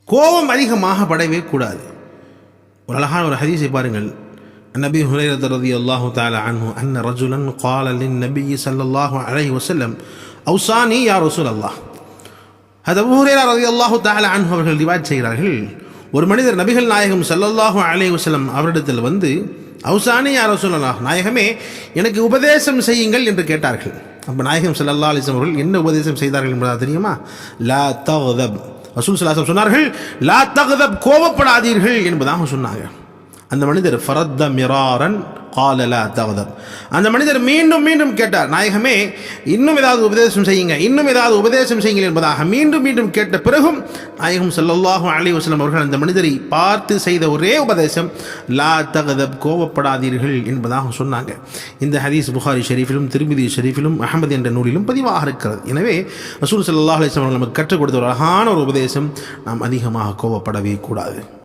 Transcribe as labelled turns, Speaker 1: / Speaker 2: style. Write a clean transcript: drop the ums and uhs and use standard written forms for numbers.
Speaker 1: கோபம் அதிகமாக படவே கூடாது. ஒரு அழகான ஒரு ஹதீஸை பாருங்கள். நபி ஹுரைரா ரலியல்லாஹு தஆலா அன்ஹு அன்ன ரஜுலன் قال للنبي صلى الله عليه وسلم أوصاني يا رسول الله. அபூ ஹுரைரா ரலியல்லாஹு தஆலா அன்ஹு அவர்கள் ரிவாயத் செய்கிறார்கள், ஒரு மனிதர் நபிகள் நாயகம் ஸல்லல்லாஹு அலைஹி வஸல்லம் அவரிடத்தில் வந்து அவுசானி யா ரசூலல்லாஹ், நாயகமே எனக்கு உபதேசம் செய்யுங்கள் என்று கேட்டார்கள். அப்போ நாயகம் ஸல்லல்லாஹு அலைஹி வஸல்லம் அவர்கள் என்ன உபதேசம் செய்தார்கள் என்பதாக தெரியுமா? லா தக்தப். ரசூல் ஸல்லல்லாஹு அலைஹி வஸல்லம் சொன்னார்கள், லா தக்தப், கோபப்படாதீர்கள் என்பதாக சொன்னாங்க. அந்த மனிதர் ஃபரத்த மிராரன் قال لا تغضب. அந்த மனிதர் மீண்டும் மீண்டும் கேட்டார், நாயகமே இன்னும் ஏதாவது உபதேசம் செய்யுங்க, இன்னும் ஏதாவது உபதேசம் செய்யுங்கள் என்பதாக மீண்டும் மீண்டும் கேட்ட பிறகும் நாயகம் ஸல்லல்லாஹு அலைஹி வஸல்லம் அவர்கள் அந்த மனிதரை பார்த்து செய்த ஒரே உபதேசம் லா தக்தப், கோபப்படாதீர்கள் என்பதாக சொன்னாங்க. இந்த ஹதீஸ் புகாரி ஷரீஃபிலும் திர்மிதி ஷரீஃபிலும் அஹ்மத் என்ற நூலிலும் பதிவாக இருக்கிறது. எனவே ரசூல் ஸல்லல்லாஹு அலைஹி வஸல்லம் நமக்கு கற்றுக் கொடுத்த ஒரு அழகான ஒரு உபதேசம், நாம் அதிகமாக கோபப்படவே கூடாது.